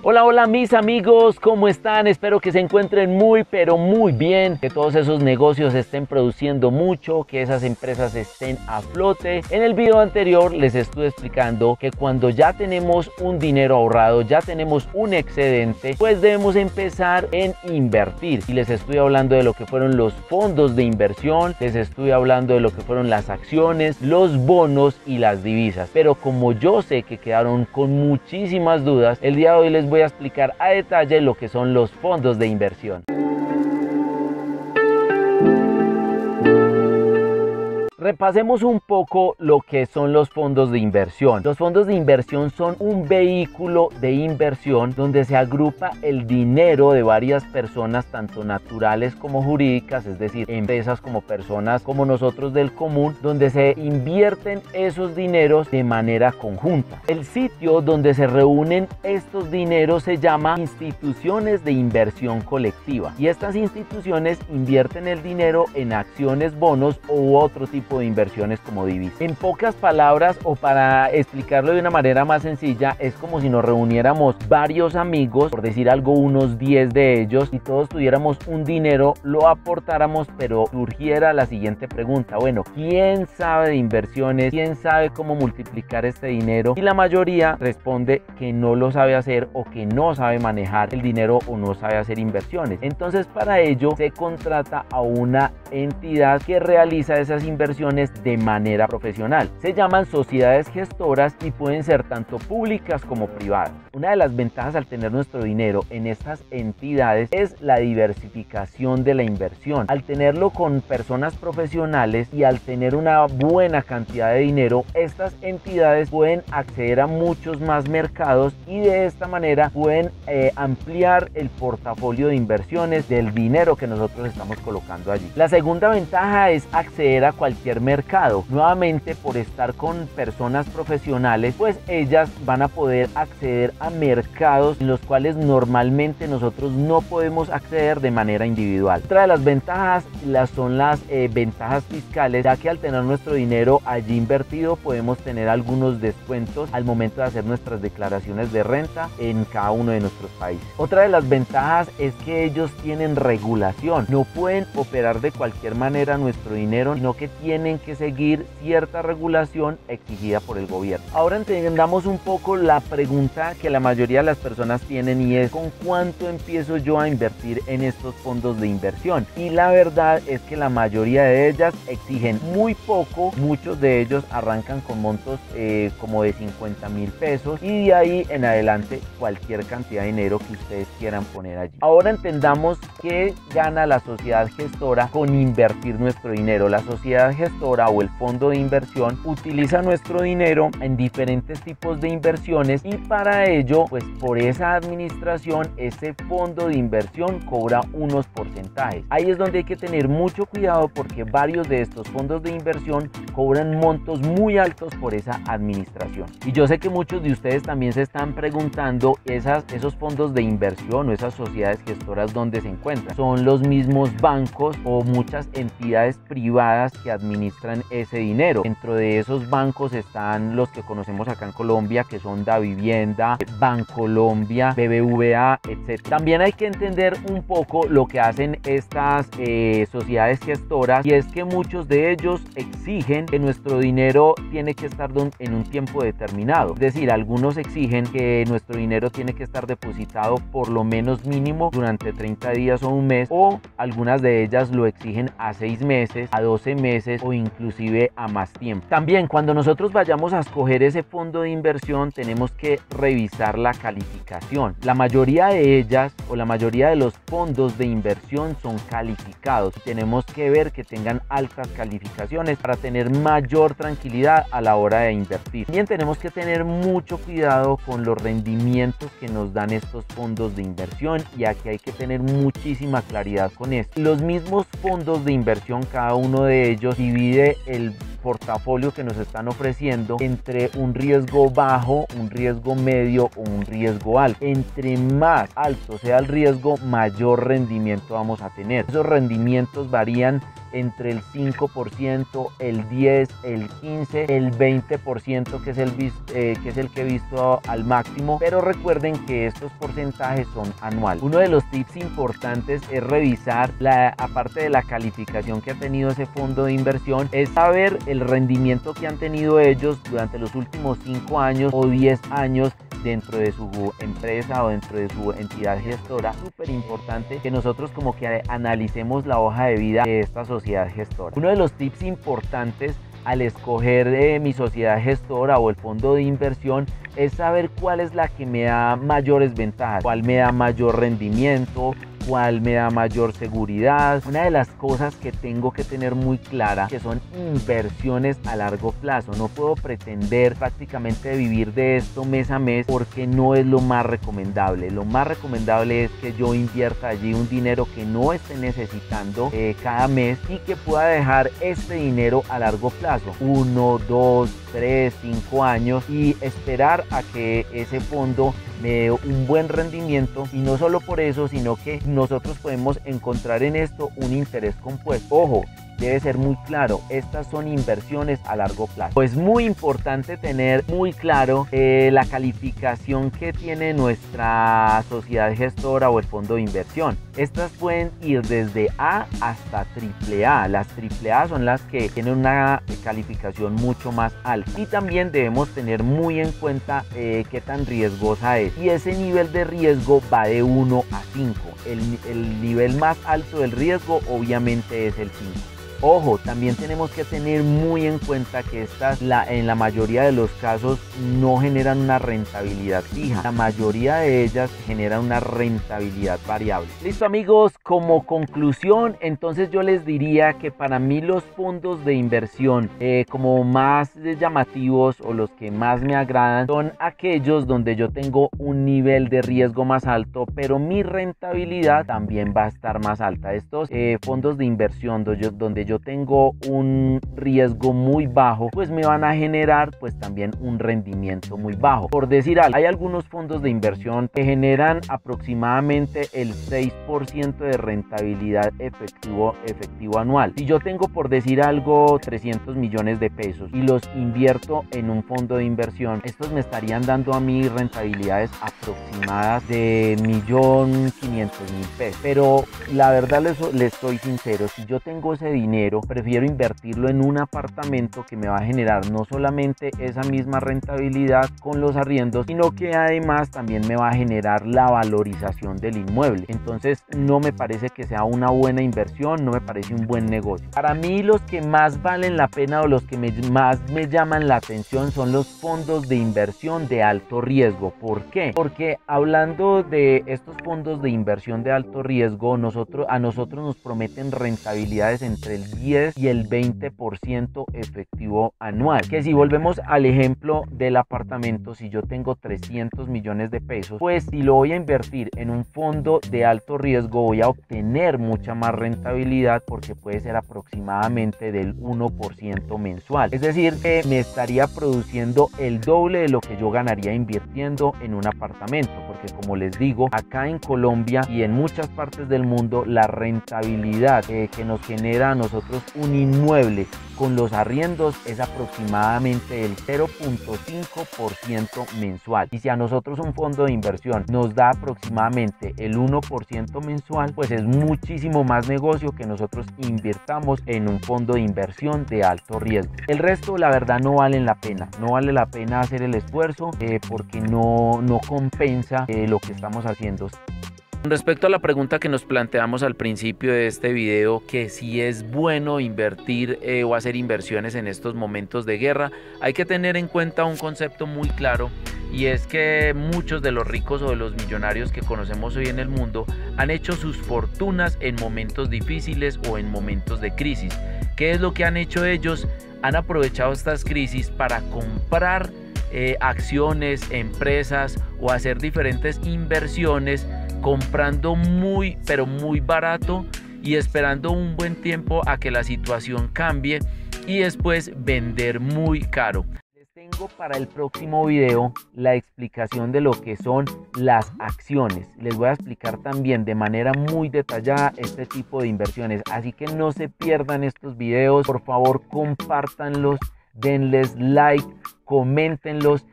Hola, hola mis amigos, ¿cómo están? Espero que se encuentren muy, pero muy bien, que todos esos negocios estén produciendo mucho, que esas empresas estén a flote. En el video anterior les estuve explicando que cuando ya tenemos un dinero ahorrado, ya tenemos un excedente, pues debemos empezar en invertir. Y les estoy hablando de lo que fueron los fondos de inversión, les estoy hablando de lo que fueron las acciones, los bonos y las divisas. Pero como yo sé que quedaron con muchísimas dudas, el día de hoy les voy a explicar a detalle lo que son los fondos de inversión. Repasemos un poco lo que son los fondos de inversión. Los fondos de inversión son un vehículo de inversión donde se agrupa el dinero de varias personas, tanto naturales como jurídicas, es decir, empresas como personas como nosotros del común, donde se invierten esos dineros de manera conjunta. El sitio donde se reúnen estos dineros se llama instituciones de inversión colectiva, y estas instituciones invierten el dinero en acciones, bonos u otro tipo de inversiones como divisas. En pocas palabras, o para explicarlo de una manera más sencilla, es como si nos reuniéramos varios amigos, por decir algo, unos 10 de ellos, y todos tuviéramos un dinero, lo aportáramos, pero surgiera la siguiente pregunta: bueno, ¿quién sabe de inversiones? ¿Quién sabe cómo multiplicar este dinero? Y la mayoría responde que no lo sabe hacer, o que no sabe manejar el dinero, o no sabe hacer inversiones. Entonces, para ello se contrata a una entidad que realiza esas inversiones de manera profesional. Se llaman sociedades gestoras y pueden ser tanto públicas como privadas. Una de las ventajas al tener nuestro dinero en estas entidades es la diversificación de la inversión. Al tenerlo con personas profesionales y al tener una buena cantidad de dinero, estas entidades pueden acceder a muchos más mercados y de esta manera pueden ampliar el portafolio de inversiones del dinero que nosotros estamos colocando allí. La segunda ventaja es acceder a cualquier mercado. Nuevamente, por estar con personas profesionales, pues ellas van a poder acceder a mercados en los cuales normalmente nosotros no podemos acceder de manera individual. Otra de las ventajas son las ventajas fiscales, ya que al tener nuestro dinero allí invertido podemos tener algunos descuentos al momento de hacer nuestras declaraciones de renta en cada uno de nuestros países. Otra de las ventajas es que ellos tienen regulación, no pueden operar de cualquier manera nuestro dinero, sino que tienen que seguir cierta regulación exigida por el gobierno. Ahora entendamos un poco la pregunta que la mayoría de las personas tienen, y es: ¿con cuánto empiezo yo a invertir en estos fondos de inversión? Y la verdad es que la mayoría de ellas exigen muy poco. Muchos de ellos arrancan con montos como de 50,000 pesos, y de ahí en adelante cualquier cantidad de dinero que ustedes quieran poner allí. Ahora entendamos qué gana la sociedad gestora con invertir nuestro dinero. La sociedad gestora o el fondo de inversión utiliza nuestro dinero en diferentes tipos de inversiones, y para ello, pues por esa administración, ese fondo de inversión cobra unos porcentajes. Ahí es donde hay que tener mucho cuidado, porque varios de estos fondos de inversión cobran montos muy altos por esa administración. Y yo sé que muchos de ustedes también se están preguntando, esos fondos de inversión o esas sociedades gestoras, ¿dónde se encuentran? Son los mismos bancos o muchas entidades privadas que administran ese dinero. Dentro de esos bancos están los que conocemos acá en Colombia, que son Davivienda, Bancolombia, BBVA, etc. También hay que entender un poco lo que hacen estas sociedades gestoras, y es que muchos de ellos exigen que nuestro dinero tiene que estar en un tiempo determinado. Es decir, algunos exigen que nuestro dinero tiene que estar depositado por lo menos mínimo durante 30 días o un mes, o algunas de ellas lo exigen a 6 meses, a 12 meses o inclusive a más tiempo. También, cuando nosotros vayamos a escoger ese fondo de inversión, tenemos que revisar la calificación. La mayoría de ellas, o la mayoría de los fondos de inversión, son calificados. Tenemos que ver que tengan altas calificaciones para tener mayor tranquilidad a la hora de invertir. También tenemos que tener mucho cuidado con los rendimientos que nos dan estos fondos de inversión, y aquí hay que tener muchísima claridad con esto. Los mismos fondos de inversión, cada uno de ellos divide el portafolio que nos están ofreciendo entre un riesgo bajo, un riesgo medio o un riesgo alto. Entre más alto sea el riesgo, mayor rendimiento vamos a tener. Esos rendimientos varían entre el 5%, el 10%, el 15%, el 20% que es el que he visto al máximo, pero recuerden que estos porcentajes son anuales. Uno de los tips importantes es revisar, aparte de la calificación que ha tenido ese fondo de inversión, es saber el rendimiento que han tenido ellos durante los últimos 5 años o 10 años dentro de su empresa o dentro de su entidad gestora. Súper importante que nosotros como que analicemos la hoja de vida de esta sociedad gestora. Uno de los tips importantes al escoger mi sociedad gestora o el fondo de inversión es saber cuál es la que me da mayores ventajas, cuál me da mayor rendimiento, cuál me da mayor seguridad. Una de las cosas que tengo que tener muy clara que son inversiones a largo plazo. No puedo pretender prácticamente vivir de esto mes a mes porque no es lo más recomendable. Lo más recomendable es que yo invierta allí un dinero que no esté necesitando cada mes y que pueda dejar este dinero a largo plazo, 1, 2, 3, 5 años, y esperar a que ese fondo me dé un buen rendimiento. Y no solo por eso, sino que nosotros podemos encontrar en esto un interés compuesto. Ojo, debe ser muy claro, estas son inversiones a largo plazo. Pues muy importante tener muy claro la calificación que tiene nuestra sociedad gestora o el fondo de inversión. Estas pueden ir desde A hasta AAA. Las AAA son las que tienen una calificación mucho más alta. Y también debemos tener muy en cuenta qué tan riesgosa es. Y ese nivel de riesgo va de 1 a 5. El nivel más alto del riesgo obviamente es el 5. Ojo, también tenemos que tener muy en cuenta que estas en la mayoría de los casos no generan una rentabilidad fija. La mayoría de ellas generan una rentabilidad variable. Listo amigos, como conclusión, entonces yo les diría que para mí los fondos de inversión como más llamativos o los que más me agradan son aquellos donde yo tengo un nivel de riesgo más alto, pero mi rentabilidad también va a estar más alta. Estos fondos de inversión donde yo tengo un riesgo muy bajo, pues me van a generar pues también un rendimiento muy bajo. Por decir algo, hay algunos fondos de inversión que generan aproximadamente el 6% de rentabilidad efectivo anual. Si yo tengo, por decir algo, 300 millones de pesos y los invierto en un fondo de inversión, estos me estarían dando a mí rentabilidades aproximadas de 1.500.000 pesos. Pero la verdad les soy sincero, si yo tengo ese dinero, prefiero invertirlo en un apartamento que me va a generar no solamente esa misma rentabilidad con los arriendos, sino que además también me va a generar la valorización del inmueble. Entonces no me parece que sea una buena inversión, no me parece un buen negocio. Para mí los que más valen la pena o los que más me llaman la atención son los fondos de inversión de alto riesgo. ¿Por qué? Porque hablando de estos fondos de inversión de alto riesgo, a nosotros nos prometen rentabilidades entre el 10 y el 20% efectivo anual. Que si volvemos al ejemplo del apartamento, si yo tengo 300 millones de pesos, pues si lo voy a invertir en un fondo de alto riesgo voy a obtener mucha más rentabilidad porque puede ser aproximadamente del 1% mensual. Es decir, que me estaría produciendo el doble de lo que yo ganaría invirtiendo en un apartamento, porque como les digo, acá en Colombia y en muchas partes del mundo la rentabilidad que nos genera a nosotros un inmueble con los arriendos es aproximadamente el 0.5% mensual. Y si a nosotros un fondo de inversión nos da aproximadamente el 1% mensual, pues es muchísimo más negocio que nosotros invirtamos en un fondo de inversión de alto riesgo. El resto, la verdad, no vale la pena. No vale la pena hacer el esfuerzo porque no compensa lo que estamos haciendo. Con respecto a la pregunta que nos planteamos al principio de este video, que si es bueno invertir o hacer inversiones en estos momentos de guerra, hay que tener en cuenta un concepto muy claro, y es que muchos de los ricos o de los millonarios que conocemos hoy en el mundo han hecho sus fortunas en momentos difíciles o en momentos de crisis. ¿Qué es lo que han hecho ellos? Han aprovechado estas crisis para comprar acciones, empresas o hacer diferentes inversiones, comprando muy pero muy barato y esperando un buen tiempo a que la situación cambie y después vender muy caro. Les tengo para el próximo video la explicación de lo que son las acciones. Les voy a explicar también de manera muy detallada este tipo de inversiones, así que no se pierdan estos videos. Por favor, compártanlos, denles like, coméntenlos